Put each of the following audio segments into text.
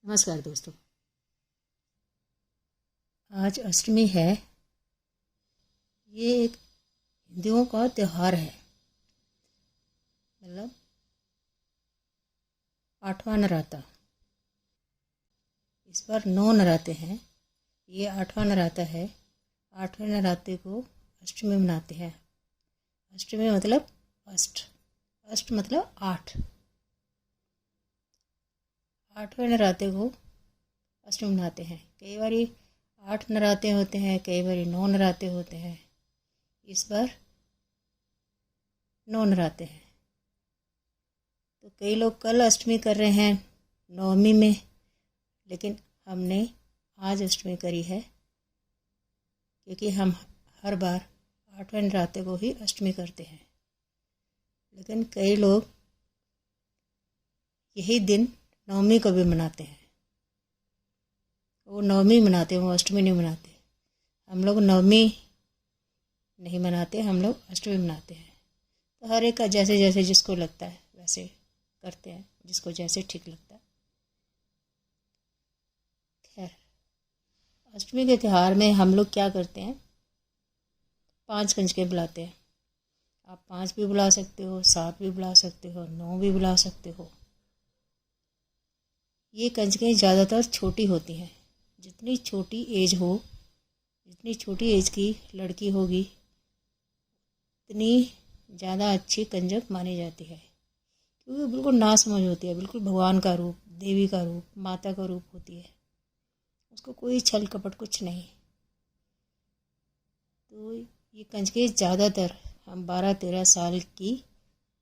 नमस्कार दोस्तों। आज अष्टमी है। ये एक हिंदुओं का त्यौहार है। मतलब 8वां नराता। इस बार 9 नराते हैं। ये 8वां नराता है। 8वें नराते को अष्टमी मनाते हैं। अष्टमी मतलब अष्ट। अष्ट मतलब 8। 8वें नराते को अष्टमी मनाते हैं। कई बार 8 नराते होते हैं, कई बार 9 नराते होते हैं। इस बार 9 नराते हैं। तो कई लोग कल अष्टमी कर रहे हैं नवमी में, लेकिन हमने आज अष्टमी करी है क्योंकि हम हर बार 8वें नराते को ही अष्टमी करते हैं। लेकिन कई लोग यही दिन नवमी को भी मनाते हैं। वो नवमी मनाते हैं, वो अष्टमी नहीं मनाते। हम लोग नवमी नहीं मनाते, हम लोग अष्टमी मनाते हैं। तो हर एक का जैसे जैसे जिसको लगता है वैसे करते हैं, जिसको जैसे ठीक लगता है। खैर, अष्टमी के त्यौहार में हम लोग क्या करते हैं, 5 कंजके बुलाते हैं। आप 5 भी बुला सकते हो, 7 भी बुला सकते हो, 9 भी बुला सकते हो। ये कंजकें ज़्यादातर छोटी होती हैं। जितनी छोटी एज हो, जितनी छोटी एज की लड़की होगी उतनी ज़्यादा अच्छी कंजक मानी जाती है, क्योंकि बिल्कुल ना समझ होती है, बिल्कुल भगवान का रूप, देवी का रूप, माता का रूप होती है। उसको कोई छल कपट कुछ नहीं। तो ये कंजकें ज़्यादातर हम 12-13 साल की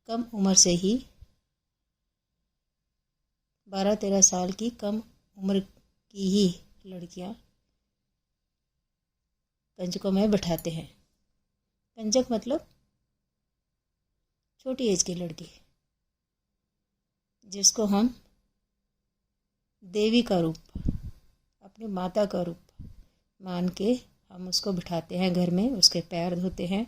कम उम्र से ही 12-13 साल की कम उम्र की ही लड़कियां कंजकों में बैठाते हैं। कंजक मतलब छोटी एज की लड़की, जिसको हम देवी का रूप, अपनी माता का रूप मान के हम उसको बिठाते हैं घर में। उसके पैर धोते हैं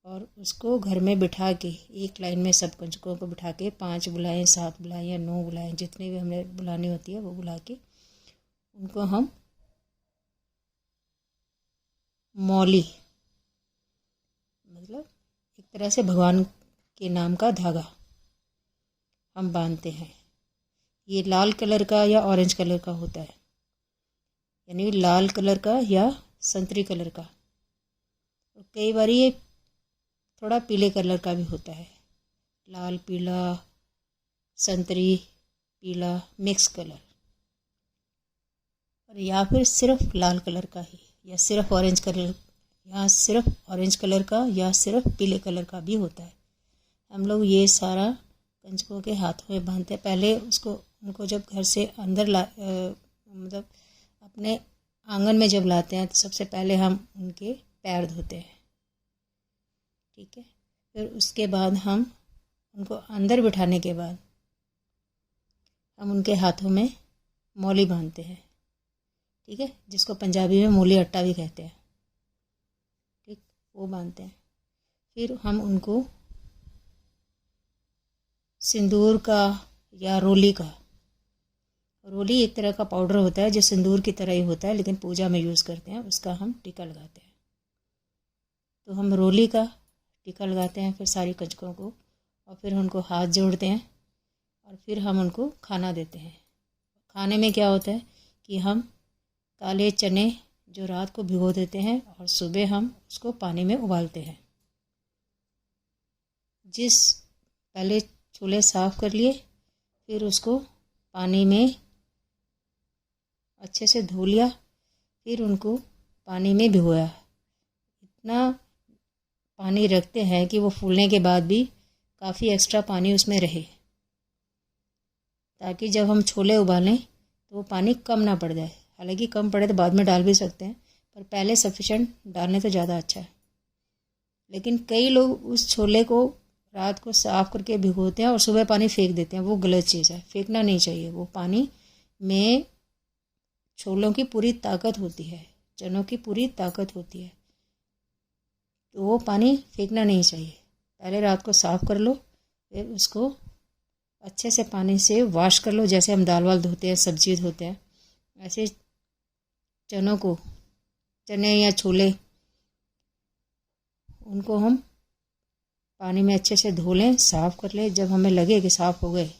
और उसको घर में बिठा के एक लाइन में सब कंजकों को बिठा के 5 बुलाएं, 7 बुलाएं या 9 बुलाएं, जितनी भी हमें बुलानी होती है वो बुला के उनको हम मौली, मतलब एक तरह से भगवान के नाम का धागा हम बांधते हैं। ये लाल कलर का या ऑरेंज कलर का होता है, यानी लाल कलर का या संतरी कलर का। और कई बार ये थोड़ा पीले कलर का भी होता है, लाल पीला संतरी पीला मिक्स कलर। और या फिर सिर्फ लाल कलर का ही, या सिर्फ ऑरेंज कलर, या सिर्फ ऑरेंज कलर का, या सिर्फ पीले कलर का भी होता है। हम लोग ये सारा कंजकों के हाथों में बांधते हैं। पहले उनको जब घर से अंदर मतलब अपने आंगन में जब लाते हैं तो सबसे पहले हम उनके पैर धोते हैं, ठीक है। फिर उसके बाद हम उनको अंदर बिठाने के बाद हम उनके हाथों में मौली बांधते हैं, ठीक है, जिसको पंजाबी में मूली अट्टा भी कहते हैं, ठीक, वो बांधते हैं। फिर हम उनको सिंदूर का या रोली का, रोली एक तरह का पाउडर होता है जो सिंदूर की तरह ही होता है, लेकिन पूजा में यूज़ करते हैं, उसका हम टीका लगाते हैं। तो हम रोली का टीका लगाते हैं फिर सारी कंजकों को, और फिर उनको हाथ जोड़ते हैं और फिर हम उनको खाना देते हैं। खाने में क्या होता है कि हम काले चने जो रात को भिगो देते हैं और सुबह हम उसको पानी में उबालते हैं। पहले चूल्हे साफ़ कर लिए, फिर उसको पानी में अच्छे से धो लिया, फिर उनको पानी में भिगोया। इतना पानी रखते हैं कि वो फूलने के बाद भी काफ़ी एक्स्ट्रा पानी उसमें रहे, ताकि जब हम छोले उबालें तो वो पानी कम ना पड़ जाए। हालांकि कम पड़े तो बाद में डाल भी सकते हैं, पर पहले सफिशेंट डालने तो ज़्यादा अच्छा है। लेकिन कई लोग उस छोले को रात को साफ़ करके भिगोते हैं और सुबह पानी फेंक देते हैं। वो गलत चीज़ है, फेंकना नहीं चाहिए। वो पानी में छोलों की पूरी ताकत होती है, चनों की पूरी ताकत होती है, तो वो पानी फेंकना नहीं चाहिए। पहले रात को साफ़ कर लो, फिर उसको अच्छे से पानी से वॉश कर लो, जैसे हम दाल वाल धोते हैं, सब्जी धोते हैं, ऐसे चनों को, चने या छोले, उनको हम पानी में अच्छे से धो लें, साफ़ कर लें। जब हमें लगे कि साफ़ हो गए,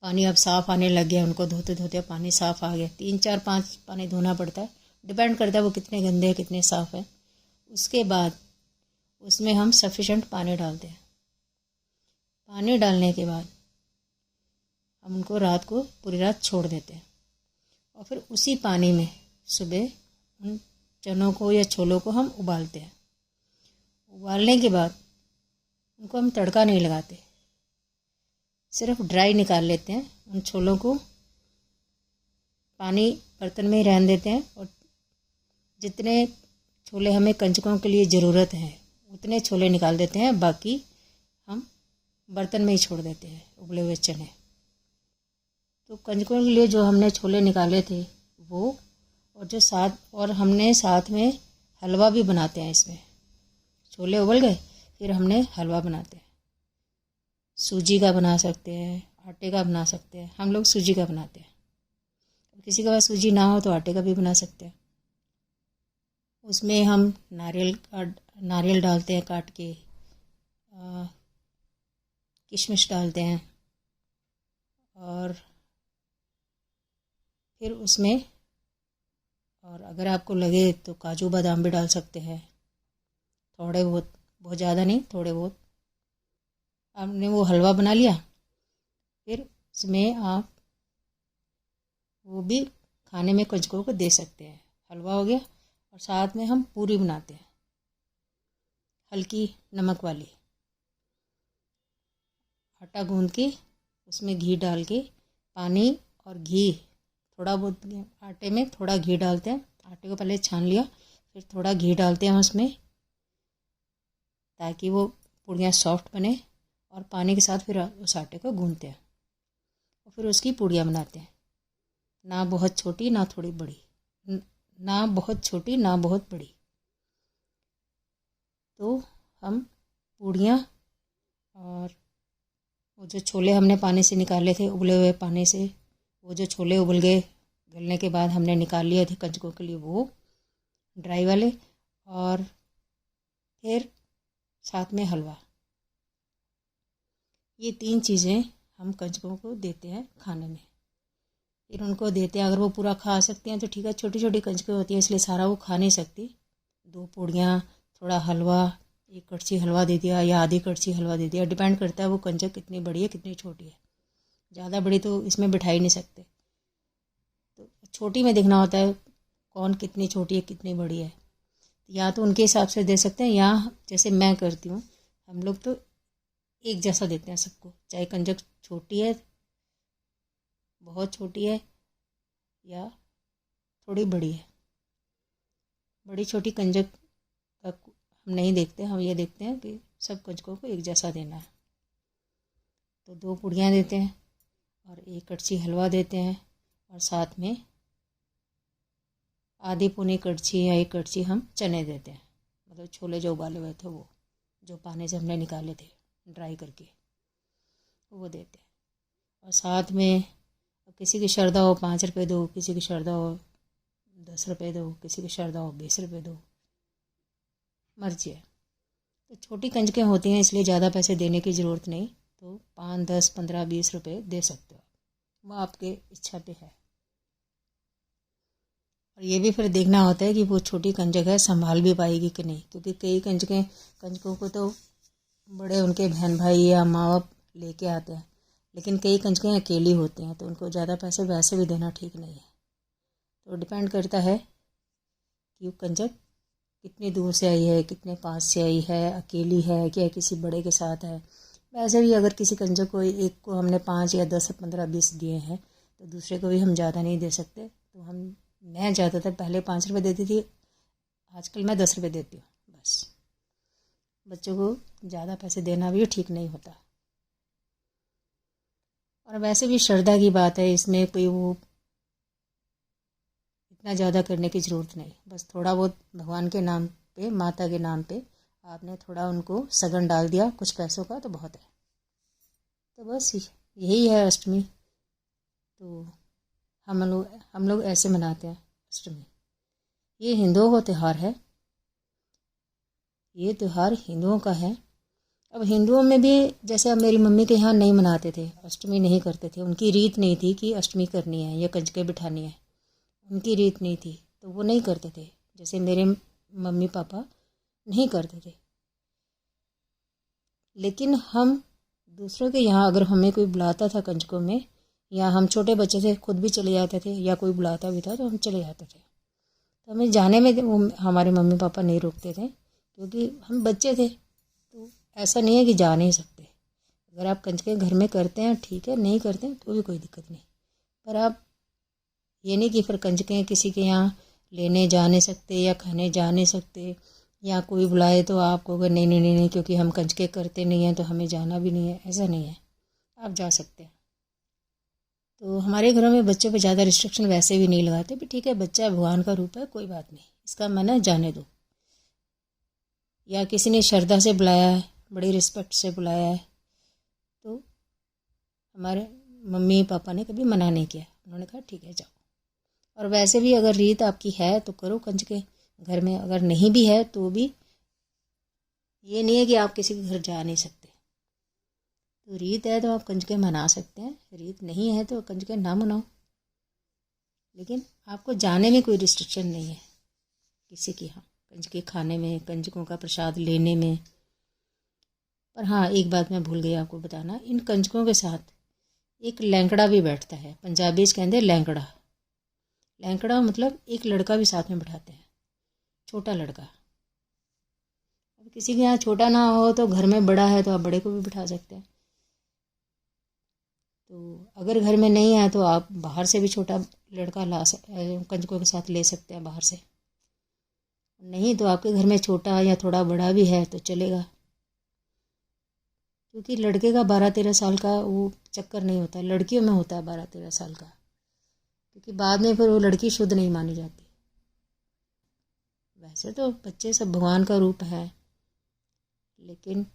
पानी अब साफ़ आने लग गया, उनको धोते धोते पानी साफ़ आ गया, 3 4 5 पानी धोना पड़ता है, डिपेंड करता है वो कितने गंदे हैं कितने साफ़ है। उसके बाद उसमें हम सफिशेंट पानी डालते हैं। पानी डालने के बाद हम उनको रात को पूरी रात छोड़ देते हैं और फिर उसी पानी में सुबह उन चनों को या छोलों को हम उबालते हैं। उबालने के बाद उनको हम तड़का नहीं लगाते, सिर्फ ड्राई निकाल लेते हैं। उन छोलों को पानी बर्तन में ही रहने देते हैं और जितने छोले हमें कंजकों के लिए ज़रूरत है उतने छोले निकाल देते हैं, बाकी हम बर्तन में ही छोड़ देते हैं उबले हुए चने। तो कंजकों के लिए जो हमने छोले निकाले थे वो, और हमने साथ में हलवा भी बनाते हैं इसमें। छोले उबल गए, फिर हमने हलवा बनाते हैं, सूजी का बना सकते हैं, आटे का बना सकते हैं। हम लोग सूजी का बनाते हैं, किसी के पास सूजी ना हो तो आटे का भी बना सकते हैं। उसमें हम नारियल डालते हैं काट के, किशमिश डालते हैं और फिर उसमें, और अगर आपको लगे तो काजू बादाम भी डाल सकते हैं, थोड़े बहुत, बहुत ज़्यादा नहीं, थोड़े बहुत। आपने वो हलवा बना लिया, फिर उसमें आप वो भी खाने में कंजकों को दे सकते हैं। हलवा हो गया और साथ में हम पूरी बनाते हैं, हल्की नमक वाली। आटा गूंद के उसमें घी डाल के, पानी और घी थोड़ा बहुत, आटे में थोड़ा घी डालते हैं, आटे को पहले छान लिया, फिर थोड़ा घी डालते हैं उसमें ताकि वो पूड़ियाँ सॉफ्ट बने, और पानी के साथ फिर उस आटे को गूंदते हैं और फिर उसकी पूड़ियाँ बनाते हैं। ना बहुत छोटी ना थोड़ी बड़ी, ना बहुत छोटी ना बहुत बड़ी। तो हम पूड़ियाँ, और वो जो छोले हमने पानी से निकाले थे, उबले हुए पानी से, वो जो छोले उबल गए, गलने के बाद हमने निकाल लिए थे कंजकों के लिए, वो ड्राई वाले, और फिर साथ में हलवा। ये 3 चीज़ें हम कंजकों को देते हैं खाने में। फिर उनको देते हैं, अगर वो पूरा खा सकते हैं तो ठीक है, छोटी छोटी कंजकें होती हैं इसलिए सारा वो खा नहीं सकती। 2 पूड़ियाँ, थोड़ा हलवा, 1 कड़छी हलवा दे दिया या आधी कड़छी हलवा दे दिया, डिपेंड करता है वो कंजक कितनी बड़ी है कितनी छोटी है। ज़्यादा बड़ी तो इसमें बिठा ही नहीं सकते, तो छोटी में देखना होता है कौन कितनी छोटी है कितनी बड़ी है, या तो उनके हिसाब से दे सकते हैं, या जैसे मैं करती हूँ, हम लोग तो एक जैसा देते हैं सबको, चाहे कंजक छोटी है, बहुत छोटी है या थोड़ी बड़ी है। बड़ी छोटी कंजक का हम नहीं देखते, हम ये देखते हैं कि सब कंजकों को एक जैसा देना है। तो 2 पूड़ियाँ देते हैं और 1 कड़छी हलवा देते हैं, और साथ में आधी पौनी कड़छी या 1 कड़छी हम चने देते हैं, मतलब छोले जो उबाले हुए थे वो, जो पानी से हमने निकाले थे ड्राई करके, वो देते हैं। और साथ में किसी की श्रद्धा हो 5 रुपये दो, किसी की श्रद्धा हो 10 रुपये दो, किसी की श्रद्धा हो 20 रुपये दो, मर्जी है। तो छोटी कंजकें होती हैं इसलिए ज़्यादा पैसे देने की ज़रूरत नहीं, तो 5 10 15 20 रुपये दे सकते हो, वो आपके इच्छा पे है। और ये भी फिर देखना होता है कि वो छोटी कंजक है संभाल भी पाएगी कि नहीं, क्योंकि कई कंजकों को तो बड़े उनके बहन भाई या माँ बाप लेके आते हैं, लेकिन कई कंजकें अकेली होती हैं, तो उनको ज़्यादा पैसे वैसे भी देना ठीक नहीं है। तो डिपेंड करता है कि वो कंजक कितनी दूर से आई है, कितने पास से आई है, अकेली है क्या किसी बड़े के साथ है। वैसे भी अगर किसी कंजक को एक को हमने 5 या 10 15 20 दिए हैं, तो दूसरे को भी हम ज़्यादा नहीं दे सकते। तो मैं ज़्यादातर पहले 5 रुपये देती थी, आजकल मैं 10 रुपये देती हूँ बस। बच्चों को ज़्यादा पैसे देना भी ठीक नहीं होता। और वैसे भी श्रद्धा की बात है, इसमें कोई वो इतना ज़्यादा करने की ज़रूरत नहीं, बस थोड़ा बहुत भगवान के नाम पे, माता के नाम पे आपने थोड़ा उनको सगन डाल दिया कुछ पैसों का, तो बहुत है। तो बस यही है अष्टमी। तो हम लोग ऐसे मनाते हैं अष्टमी। ये हिंदुओं का त्यौहार है, ये त्यौहार हिंदुओं का है। अब हिंदुओं में भी जैसे अब मेरी मम्मी के यहाँ नहीं मनाते थे, अष्टमी नहीं करते थे, उनकी रीत नहीं थी कि अष्टमी करनी है या कंजकें बिठानी है, उनकी रीत नहीं थी तो वो नहीं करते थे। जैसे मेरे मम्मी पापा नहीं करते थे। लेकिन हम दूसरों के यहाँ अगर हमें कोई बुलाता था कंजकों में, या हम छोटे बच्चे थे खुद भी चले जाते थे, या कोई बुलाता भी था तो हम चले जाते थे। तो हमें जाने में वो हमारे मम्मी पापा नहीं रोकते थे, क्योंकि हम बच्चे थे। तो ऐसा नहीं है कि जा नहीं सकते। अगर आप कंजकें घर में करते हैं ठीक है, नहीं करते हैं तो भी कोई दिक्कत नहीं। पर आप ये नहीं कि फिर कंजकें किसी के यहाँ लेने जा नहीं सकते या खाने जा नहीं सकते, या कोई बुलाए तो आप कहोगे नहीं नहीं नहीं नहीं क्योंकि हम कंजकें करते नहीं हैं तो हमें जाना भी नहीं है। ऐसा नहीं है, आप जा सकते हैं। तो हमारे घरों में बच्चों पे ज़्यादा रिस्ट्रिक्शन वैसे भी नहीं लगाते भी, ठीक है बच्चा भगवान का रूप है, कोई बात नहीं, इसका मन जाने दो। या किसी ने श्रद्धा से बुलाया है, बड़ी रिस्पेक्ट से बुलाया है, तो हमारे मम्मी पापा ने कभी मना नहीं किया, उन्होंने कहा ठीक है जाओ। और वैसे भी अगर रीत आपकी है तो करो कंजकें घर में, अगर नहीं भी है तो भी ये नहीं है कि आप किसी के घर जा नहीं सकते। तो रीत है तो आप कंजकें मना सकते हैं, रीत नहीं है तो कंजकें ना मनाओ। लेकिन आपको जाने में कोई रिस्ट्रिक्शन नहीं है किसी के यहाँ, कंजके खाने में, कंजकों का प्रसाद लेने में। पर हाँ, एक बात मैं भूल गई आपको बताना, इन कंजकों के साथ एक लैंकड़ा भी बैठता है। पंजाबी कहते हैं लैंकड़ा। लैंकड़ा मतलब एक लड़का भी साथ में बिठाते हैं, छोटा लड़का। अब किसी के यहाँ छोटा ना हो तो घर में बड़ा है तो आप बड़े को भी बिठा सकते हैं। तो अगर घर में नहीं है तो आप बाहर से भी छोटा लड़का कंजकों के साथ ले सकते हैं बाहर से। नहीं तो आपके घर में छोटा या थोड़ा बड़ा भी है तो चलेगा, क्योंकि लड़के का 12-13 साल का वो चक्कर नहीं होता, लड़कियों में होता है 12-13 साल का, क्योंकि बाद में फिर वो लड़की शुद्ध नहीं मानी जाती। वैसे तो बच्चे सब भगवान का रूप है, लेकिन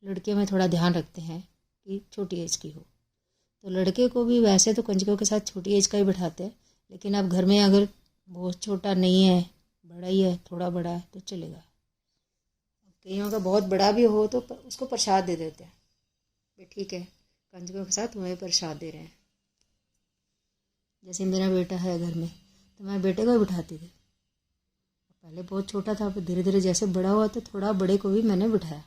लड़कियों में थोड़ा ध्यान रखते हैं कि छोटी एज की हो। तो लड़के को भी वैसे तो कंजकों के साथ छोटी एज का ही बिठाते हैं, लेकिन अब घर में अगर बहुत छोटा नहीं है, बड़ा ही है, थोड़ा बड़ा है तो चलेगा। कईयों का बहुत बड़ा भी हो तो उसको प्रसाद दे देते हैं, ठीक है कंजकों के साथ तुम्हें प्रसाद दे रहे हैं। जैसे मेरा बेटा है घर में तो मैं बेटे को बिठाती थी, पहले बहुत छोटा था, फिर धीरे धीरे जैसे बड़ा हुआ तो थोड़ा बड़े को भी मैंने बिठाया।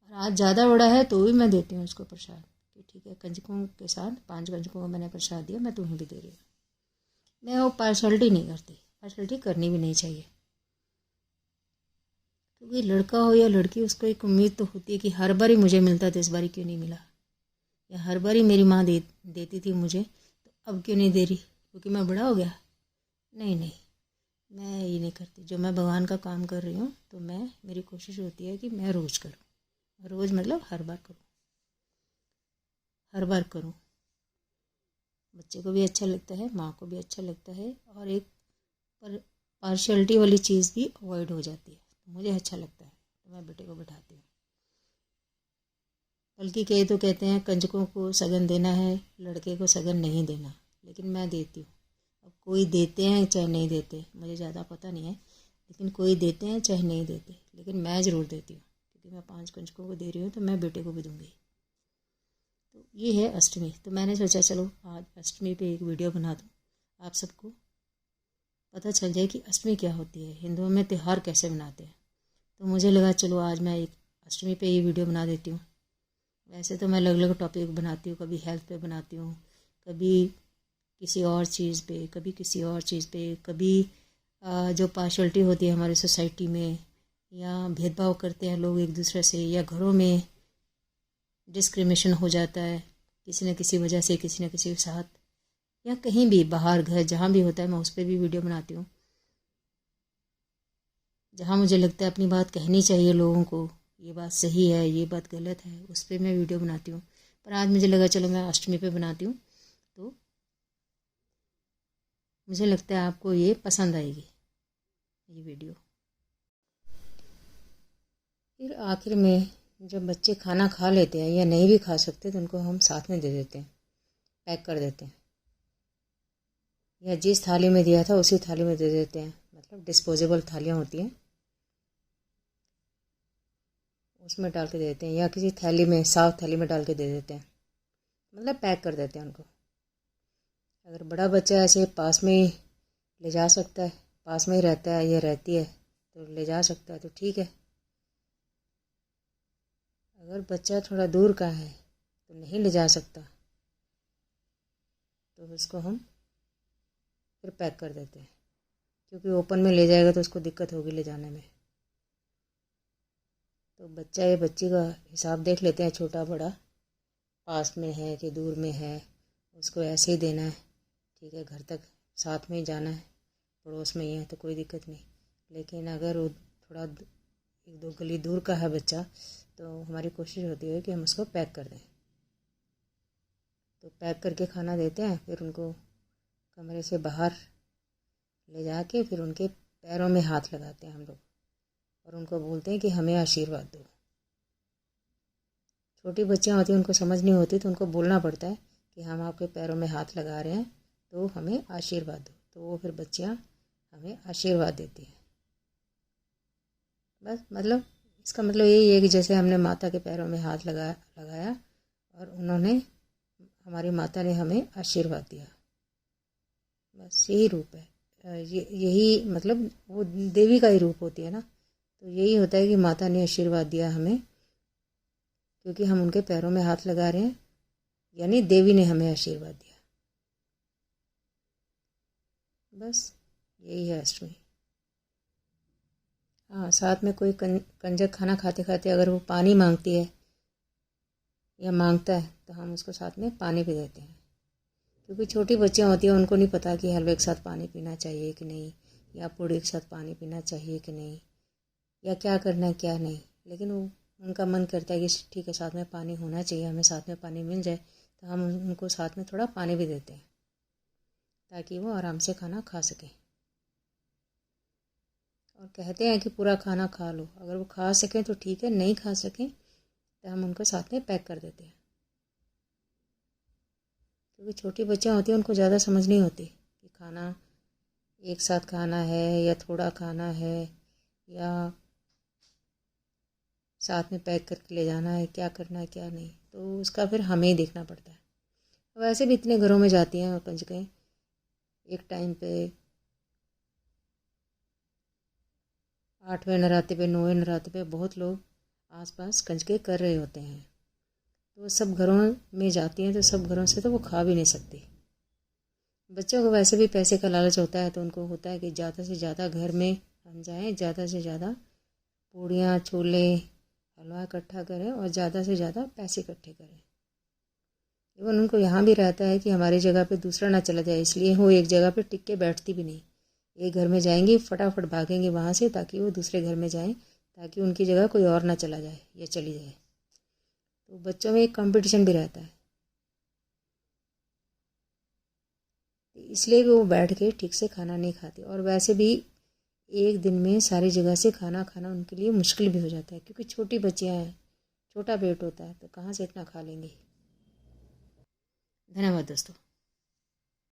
और आज ज़्यादा बड़ा है तो भी मैं देती हूँ उसको प्रसाद कि ठीक है कंजकों के साथ 5 कंजकों को मैंने प्रसाद दिया, मैं तुम्हें भी दे रही हूँ। मैं वो पार्शलिटी नहीं करती, पार्शलिटी करनी भी नहीं चाहिए, क्योंकि लड़का हो या लड़की उसको एक उम्मीद तो होती है कि हर बार ही मुझे मिलता तो इस बारी क्यों नहीं मिला, या हर बार ही मेरी माँ देती थी मुझे तो अब क्यों नहीं दे रही क्योंकि मैं बड़ा हो गया। नहीं नहीं, मैं ये नहीं करती। जो मैं भगवान का काम कर रही हूँ तो मेरी कोशिश होती है कि मैं रोज़ करूँ, रोज़ मतलब हर बार करूँ, हर बार करूँ। बच्चे को भी अच्छा लगता है, माँ को भी अच्छा लगता है, और एक पार्शियलिटी वाली चीज़ भी अवॉइड हो जाती है। तो मुझे अच्छा लगता है तो मैं बेटे को बिठाती हूँ। बल्कि तो कहते हैं कंजकों को सगन देना है, लड़के को सगन नहीं देना, लेकिन मैं देती हूँ। अब कोई देते हैं चाहे नहीं देते, मुझे ज़्यादा पता नहीं है, लेकिन कोई देते हैं चाहे नहीं देते, लेकिन मैं ज़रूर देती हूँ, क्योंकि मैं 5 कंजकों को दे रही हूँ तो मैं बेटे को भी दूँगी। तो ये है अष्टमी। तो मैंने सोचा चलो आज अष्टमी पे एक वीडियो बना दूँ, आप सबको पता चल जाए कि अष्टमी क्या होती है, हिंदुओं में त्यौहार कैसे मनाते हैं। तो मुझे लगा चलो आज मैं एक अष्टमी पे ये वीडियो बना देती हूँ। वैसे तो मैं अलग अलग टॉपिक बनाती हूँ, कभी हेल्थ पे बनाती हूँ, कभी किसी और चीज़ पे, कभी किसी और चीज़ पे, कभी जो पार्शलिटी होती है हमारी सोसाइटी में, या भेदभाव करते हैं लोग एक दूसरे से, या घरों में डिस्क्रिमिनेशन हो जाता है किसी न किसी वजह से किसी न किसी के साथ, या कहीं भी बाहर घर जहाँ भी होता है मैं उस पर भी वीडियो बनाती हूँ। जहाँ मुझे लगता है अपनी बात कहनी चाहिए लोगों को, ये बात सही है ये बात गलत है, उस पर मैं वीडियो बनाती हूँ। पर आज मुझे लगा चलो मैं अष्टमी पे बनाती हूँ, तो मुझे लगता है आपको ये पसंद आएगी ये वीडियो। फिर आखिर में जब बच्चे खाना खा लेते हैं या नहीं भी खा सकते तो उनको हम साथ में दे देते हैं, पैक कर देते हैं, या जिस थाली में दिया था उसी थाली में दे देते हैं। मतलब डिस्पोजेबल थालियाँ होती हैं उसमें डाल के दे देते हैं, या किसी थैली में, साफ थैली में डाल के दे देते हैं, मतलब पैक कर देते हैं उनको। अगर बड़ा बच्चा ऐसे पास में ही ले जा सकता है, पास में ही रहता है या रहती है तो ले जा सकता है तो ठीक है। अगर बच्चा थोड़ा दूर का है तो नहीं ले जा सकता तो उसको हम फिर पैक कर देते हैं, क्योंकि ओपन में ले जाएगा तो उसको दिक्कत होगी ले जाने में। तो बच्चा या बच्ची का हिसाब देख लेते हैं, छोटा बड़ा, पास में है कि दूर में है, उसको ऐसे ही देना है, ठीक है। घर तक साथ में ही जाना है, पड़ोस में ही है तो कोई दिक्कत नहीं। लेकिन अगर वो थोड़ा 1-2 गली दूर का है बच्चा तो हमारी कोशिश होती है कि हम उसको पैक कर दें। तो पैक करके खाना देते हैं, फिर उनको कमरे से बाहर ले जाके फिर उनके पैरों में हाथ लगाते हैं हम लोग और उनको बोलते हैं कि हमें आशीर्वाद दो। छोटी बच्चियाँ होती हैं, उनको समझ नहीं होती तो उनको बोलना पड़ता है कि हम आपके पैरों में हाथ लगा रहे हैं तो हमें आशीर्वाद दो। तो वो फिर बच्चियाँ हमें आशीर्वाद देती हैं। बस मतलब इसका मतलब यही है कि जैसे हमने माता के पैरों में हाथ लगाया और उन्होंने, हमारी माता ने हमें आशीर्वाद दिया, बस यही रूप है। यही मतलब वो देवी का ही रूप होती है ना, तो यही होता है कि माता ने आशीर्वाद दिया हमें, क्योंकि हम उनके पैरों में हाथ लगा रहे हैं, यानी देवी ने हमें आशीर्वाद दिया। बस यही है अष्टमी। हाँ, साथ में कोई कंजक खाना खाते खाते अगर वो पानी मांगती है या मांगता है तो हम उसको साथ में पानी भी देते हैं, क्योंकि छोटी बच्चियाँ होती हैं, उनको नहीं पता कि हलवे के साथ पानी पीना चाहिए कि नहीं, या पूड़ी के साथ पानी पीना चाहिए कि नहीं, या क्या करना है क्या नहीं। लेकिन वो उनका मन करता है कि ठीक है साथ में पानी होना चाहिए, हमें साथ में पानी मिल जाए, तो हम उनको साथ में थोड़ा पानी भी देते हैं ताकि वो आराम से खाना खा सकें। और कहते हैं कि पूरा खाना खा लो, अगर वो खा सकें तो ठीक है, नहीं खा सकें तो हम उनको साथ में पैक कर देते हैं, क्योंकि छोटी बच्चियाँ होती हैं, उनको ज़्यादा समझ नहीं होती कि खाना एक साथ खाना है या थोड़ा खाना है या साथ में पैक करके ले जाना है, क्या करना है क्या नहीं, तो उसका फिर हमें ही देखना पड़ता है। वैसे भी इतने घरों में जाती हैं कंजकें एक टाइम पे, 8वें नराते पे, 9वें नराते पे बहुत लोग आसपास कंजकें कर रहे होते हैं, तो सब घरों में जाती हैं तो सब घरों से तो वो खा भी नहीं सकती। बच्चों को वैसे भी पैसे का लालच होता है, तो उनको होता है कि ज़्यादा से ज़्यादा घर में हम जाएँ, ज़्यादा से ज़्यादा पूड़ियाँ, छोले, हलवा इकट्ठा करें और ज़्यादा से ज़्यादा पैसे इकट्ठे करें। इवन उनको यहाँ भी रहता है कि हमारी जगह पे दूसरा ना चला जाए, इसलिए वो एक जगह पे टिक के बैठती भी नहीं। एक घर में जाएंगी, फटाफट भागेंगे वहाँ से ताकि वो दूसरे घर में जाएं, ताकि उनकी जगह कोई और ना चला जाए या चली जाए। तो बच्चों में एक कंपटीशन भी रहता है, इसलिए भी वो बैठ के ठीक से खाना नहीं खाते। और वैसे भी एक दिन में सारी जगह से खाना खाना उनके लिए मुश्किल भी हो जाता है, क्योंकि छोटी बच्चियाँ हैं, छोटा पेट होता है, तो कहाँ से इतना खा लेंगे। धन्यवाद दोस्तों।